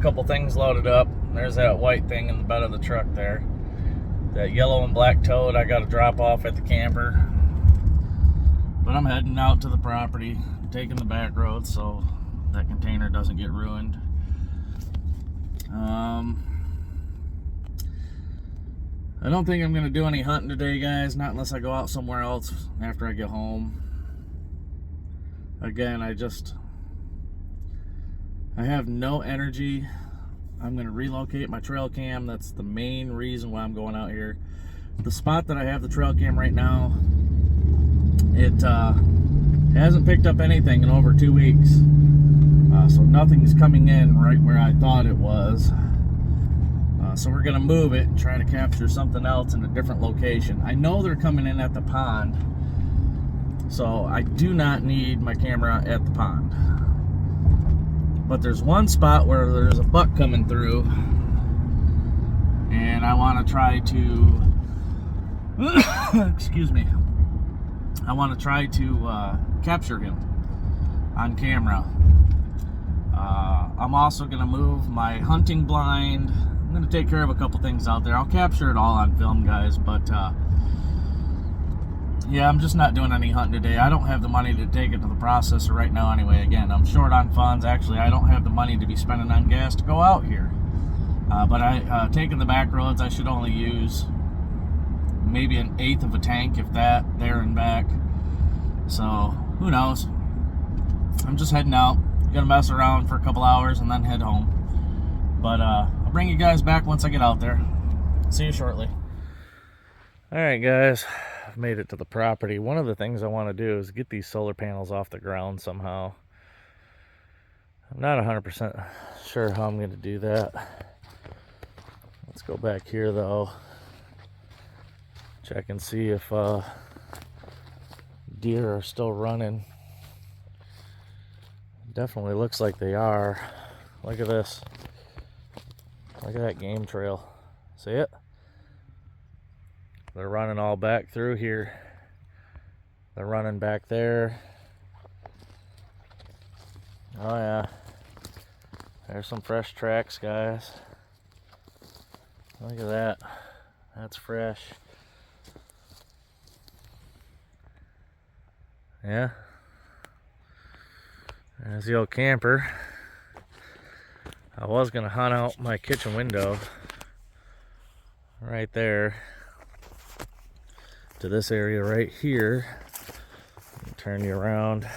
couple things loaded up. There's that white thing in the bed of the truck there. That yellow and black toad I got to drop off at the camper. But I'm heading out to the property, taking the back road so that container doesn't get ruined. I don't think I'm going to do any hunting today, guys. Not unless I go out somewhere else after I get home. Again, I have no energy. I'm going to relocate my trail cam. That's the main reason why I'm going out here. The spot that I have the trail cam right now, it hasn't picked up anything in over 2 weeks. So nothing's coming in right where I thought it was. So we're going to move it and try to capture something else in a different location. I know they're coming in at the pond, so I do not need my camera at the pond. But there's one spot where there's a buck coming through, and I want to try to excuse me, I want to try to capture him on camera. I'm also going to move my hunting blind. I'm going to take care of a couple things out there. I'll capture it all on film, guys, but yeah, I'm just not doing any hunting today. I don't have the money to take it to the processor right now anyway. Again, I'm short on funds. Actually, I don't have the money to be spending on gas to go out here. But taking the back roads, I should only use maybe 1/8 of a tank, if that, there and back. So, who knows? I'm just heading out. Gonna mess around for a couple hours and then head home. But I'll bring you guys back once I get out there. See you shortly. Alright guys, I've made it to the property. One of the things I want to do is get these solar panels off the ground somehow. I'm not 100% sure how I'm going to do that. Let's go back here though. Check and see if deer are still running. Definitely looks like they are. Look at this. Look at that game trail. See it? They're running all back through here. They're running back there. Oh yeah. There's some fresh tracks, guys. Look at that. That's fresh. Yeah. There's the old camper. I was gonna hunt out my kitchen window right there to this area right here. Turn you around.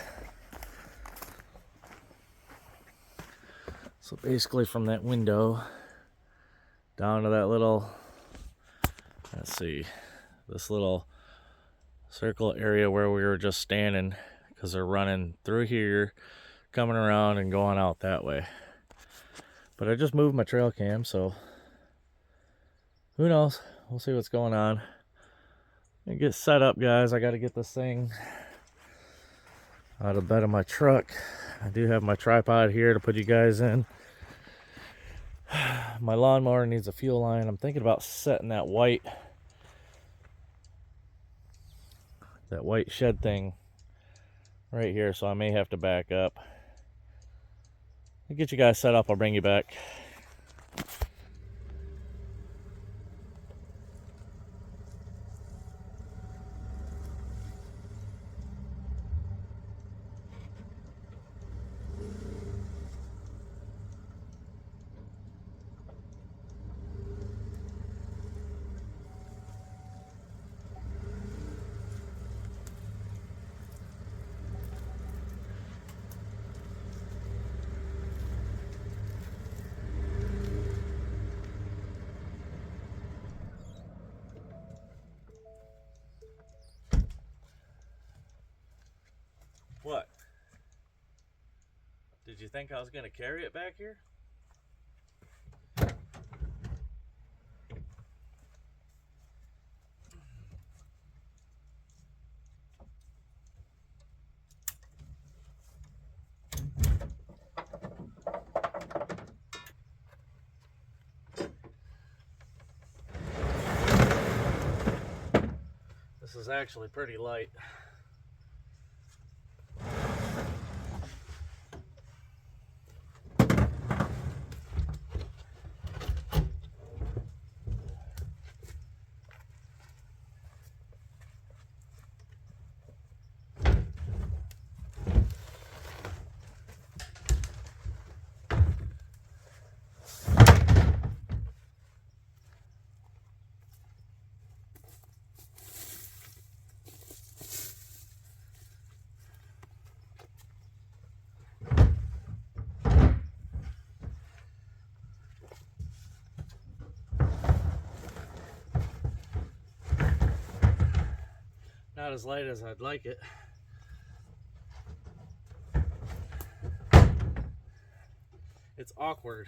So basically from that window down to that little, let's see, this little circle area where we were just standing, because they're running through here, coming around and going out that way. But I just moved my trail cam, so who knows? We'll see what's going on. Get set up, guys. I got to get this thing out of the bed of my truck. I do have my tripod here to put you guys in. My lawnmower needs a fuel line. I'm thinking about setting that white shed thing right here, so I may have to back up. I'll get you guys set up. I'll bring you back. What? Did you think I was going to carry it back here? This is actually pretty light. not as light as I'd like it. It's awkward.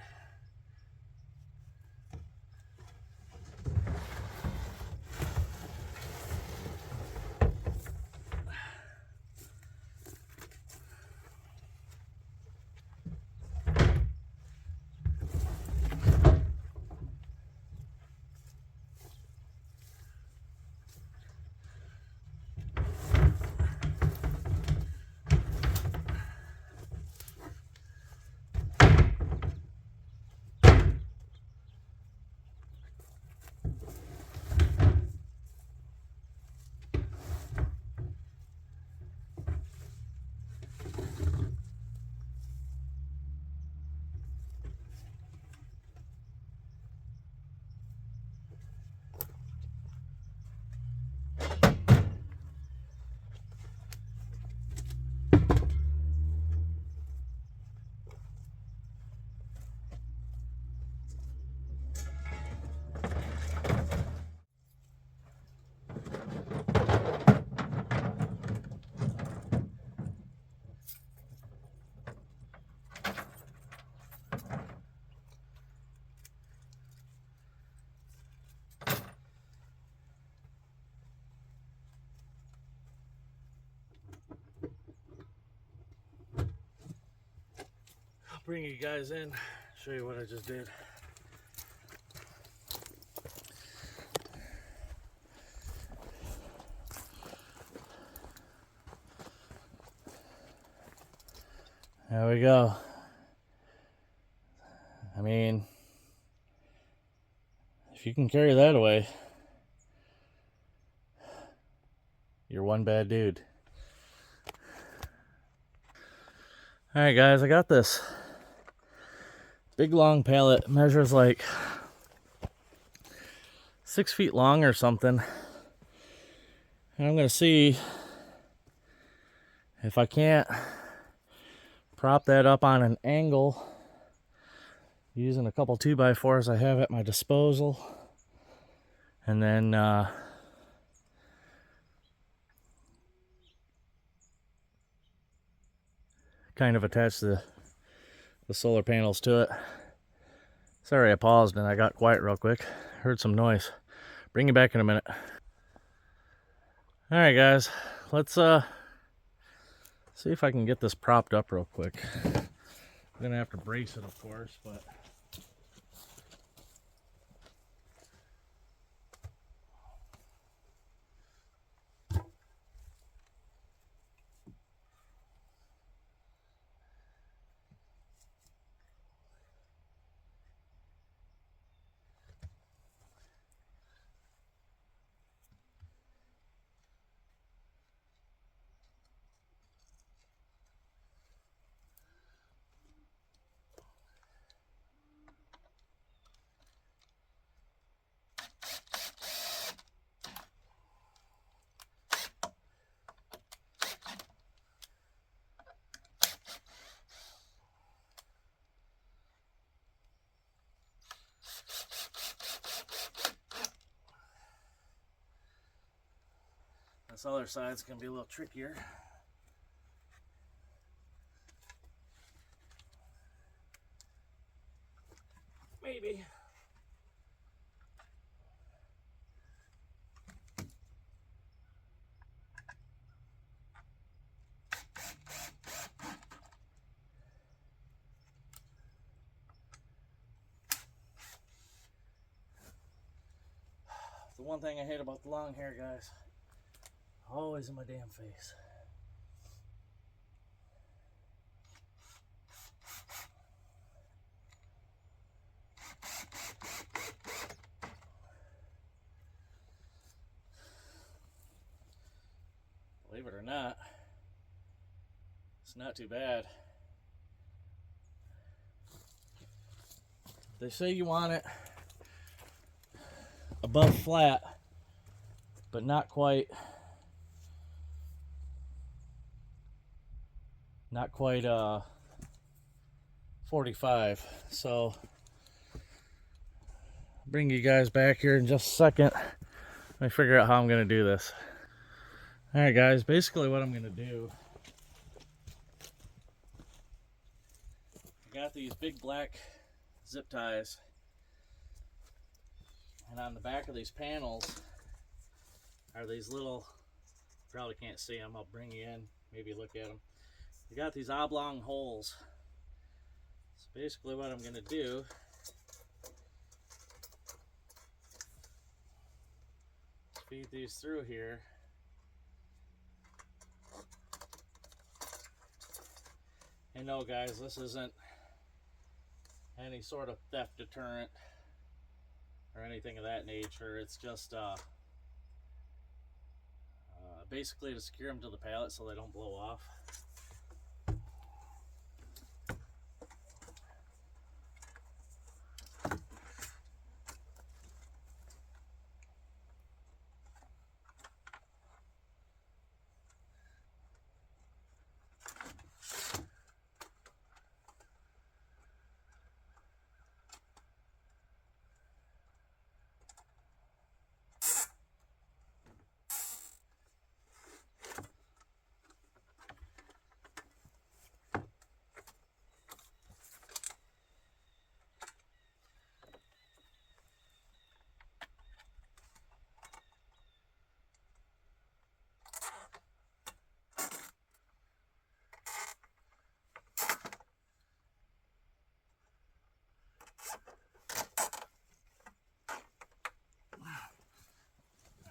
I'll bring you guys in, show you what I just did. There we go. I mean, if you can carry that away, you're one bad dude. Alright guys, I got this big long pallet, measures like 6 feet long or something. And I'm gonna see if I can't prop that up on an angle using a couple 2x4s I have at my disposal, and then kind of attach the solar panels to it. Sorry I paused and I got quiet real quick. Heard some noise. Bring you back in a minute. Alright guys, let's see if I can get this propped up real quick. I'm gonna have to brace it, of course, but this other side's gonna be a little trickier. Maybe. The one thing I hate about the long hair, guys, always in my damn face. Believe it or not, it's not too bad. They say you want it above flat, but not quite 45. So bring you guys back here in just a second. Let me figure out how I'm gonna do this. Alright guys, basically what I'm going to do, I got these big black zip ties, and on the back of these panels are these little, probably can't see them, I'll bring you in, maybe look at them. You got these oblong holes. So basically what I'm going to do is feed these through here. And no guys, this isn't any sort of theft deterrent or anything of that nature. It's just basically to secure them to the pallet so they don't blow off.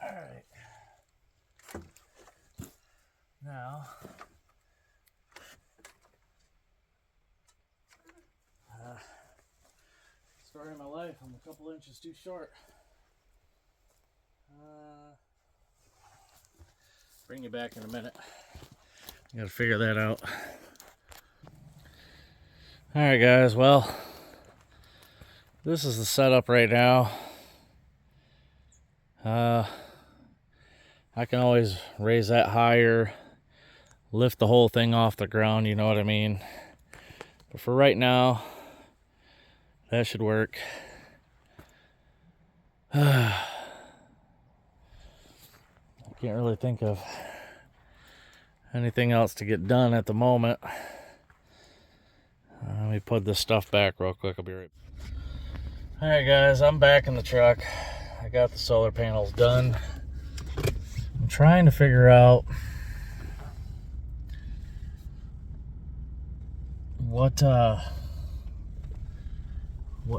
Alright. Now, story of my life, I'm a couple inches too short. Bring you back in a minute. I gotta figure that out. Alright guys, well, this is the setup right now. I can always raise that higher, lift the whole thing off the ground, you know what I mean? But for right now, that should work. I can't really think of anything else to get done at the moment. Let me put this stuff back real quick. I'll be right back. Alright guys, I'm back in the truck. I got the solar panels done. I'm trying to figure out what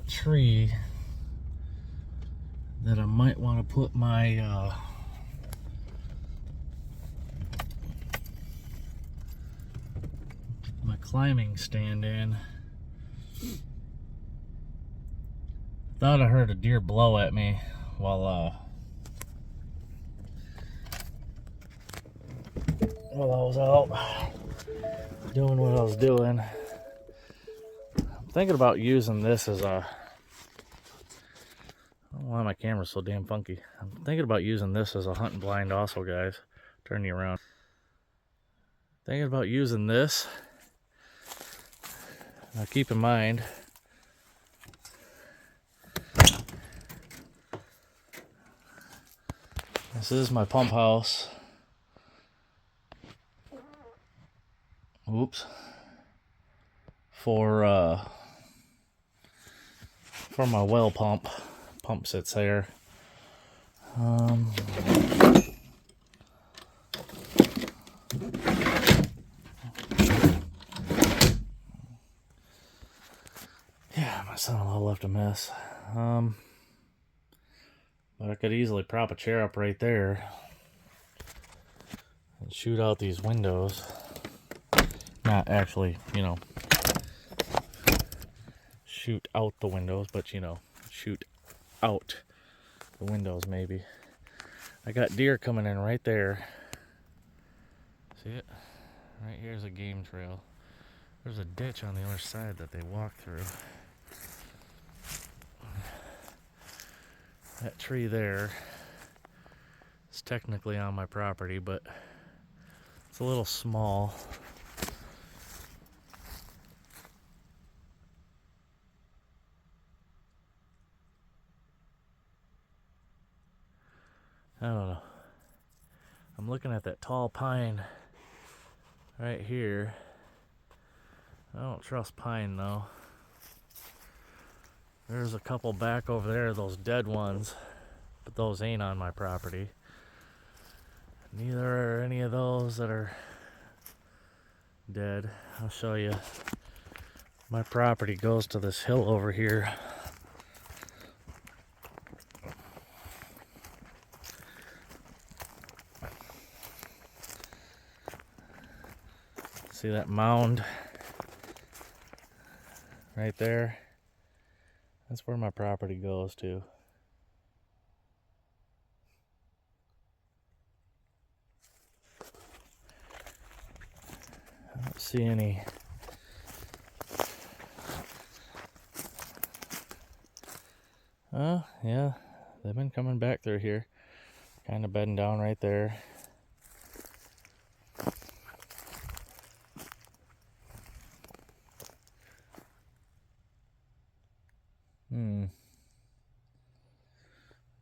tree that I might want to put my my climbing stand in. Thought I heard a deer blow at me while I was out doing what I was doing. I'm thinking about using this as a, I don't know why my camera's so damn funky. I'm thinking about using this as a hunting blind also, guys. Turn you around. Thinking about using this. Now keep in mind, this is my pump house. Oops. For my well pump. Pump sits there. Yeah, my son-in-law left a mess. But I could easily prop a chair up right there and shoot out these windows. Not actually, you know, shoot out the windows, but you know, shoot out the windows maybe. I got deer coming in right there. See it? Right here's a game trail. There's a ditch on the other side that they walk through. That tree there is technically on my property, but it's a little small. I don't know. I'm looking at that tall pine right here. I don't trust pine though. There's a couple back over there, those dead ones, but those ain't on my property. Neither are any of those that are dead. I'll show you. My property goes to this hill over here. See that mound right there? That's where my property goes to. I don't see any. Oh, yeah, they've been coming back through here. Kind of bedding down right there.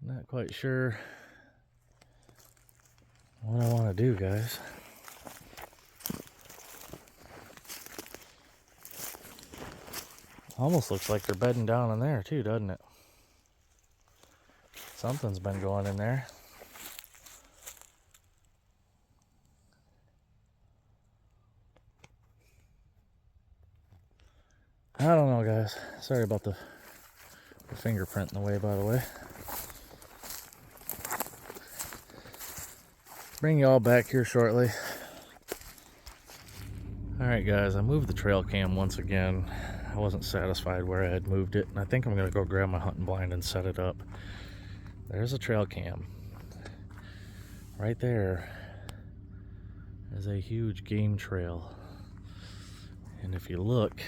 Not quite sure what I want to do, guys. Almost looks like they're bedding down in there too, doesn't it? Something's been going in there. I don't know, guys. Sorry about the fingerprint in the way, by the way. Bring you all back here shortly. Alright guys, I moved the trail cam once again. I wasn't satisfied where I had moved it, and I think I'm going to go grab my hunting blind and set it up. There's a trail cam. Right there is a huge game trail. And if you look,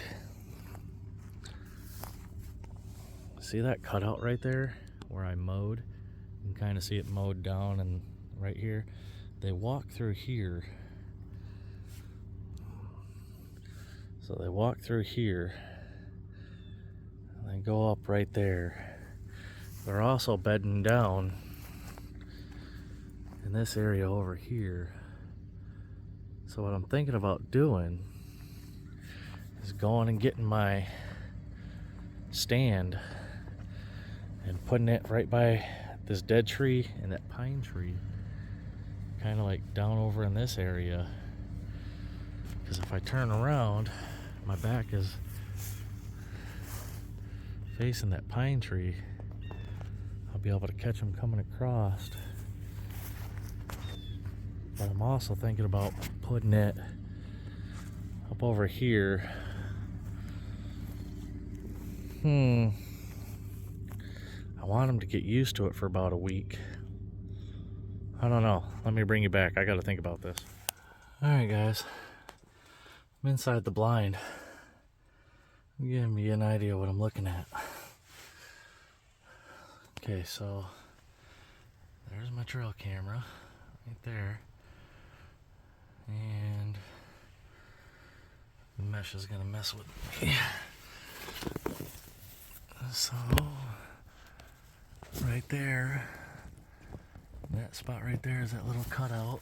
see that cutout right there where I mowed? You can kind of see it mowed down, and right here. They walk through here. So they walk through here and they go up right there. They're also bedding down in this area over here. So what I'm thinking about doing is going and getting my stand and putting it right by this dead tree and that pine tree, kind of like down over in this area. Because if I turn around, my back is facing that pine tree, I'll be able to catch them coming across. But I'm also thinking about putting it up over here. I want them to get used to it for about a week. I don't know. Let me bring you back. I got to think about this. Alright guys, I'm inside the blind. Give me an idea what I'm looking at. Okay, so there's my trail camera right there, and the mesh is gonna mess with me. So right there, that spot right there is that little cutout,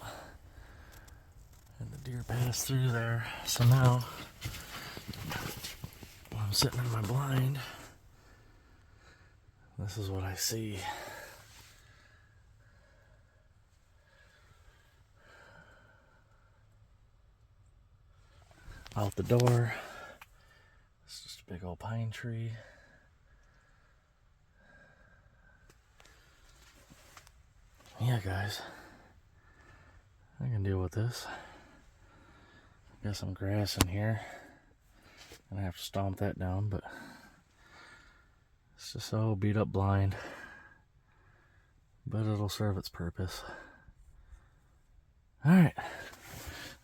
and the deer passed through there. So now I'm sitting in my blind. This is what I see. Out the door, it's just a big old pine tree. Yeah, guys, I can deal with this. Got some grass in here. Gonna have to stomp that down, but it's just so beat up blind. But it'll serve its purpose. Alright,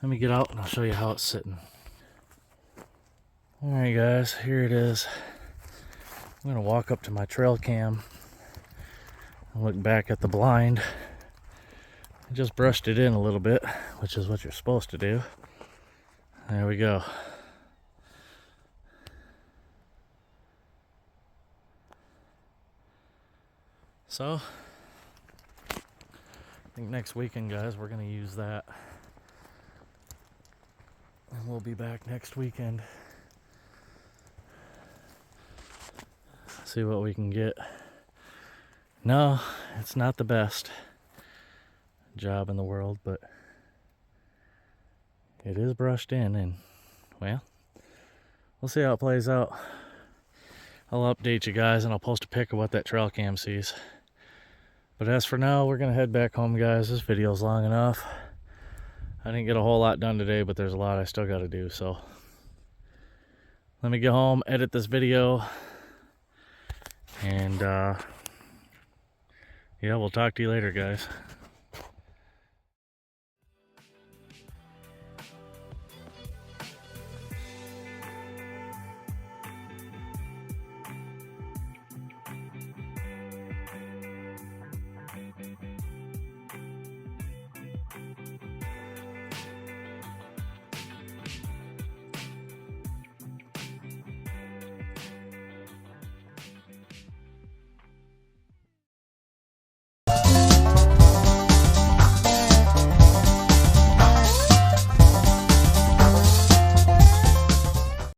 let me get out and I'll show you how it's sitting. Alright guys, here it is. I'm gonna walk up to my trail cam and look back at the blind. I just brushed it in a little bit, which is what you're supposed to do. There we go. So, I think next weekend, guys, we're going to use that. And we'll be back next weekend. See what we can get. No, it's not the best job in the world, but it is brushed in, and well, we'll see how it plays out. I'll update you guys, and I'll post a pic of what that trail cam sees. But as for now, we're gonna head back home, guys. This video's long enough. I didn't get a whole lot done today, but there's a lot I still got to do. So let me get home, edit this video, and yeah, we'll talk to you later, guys.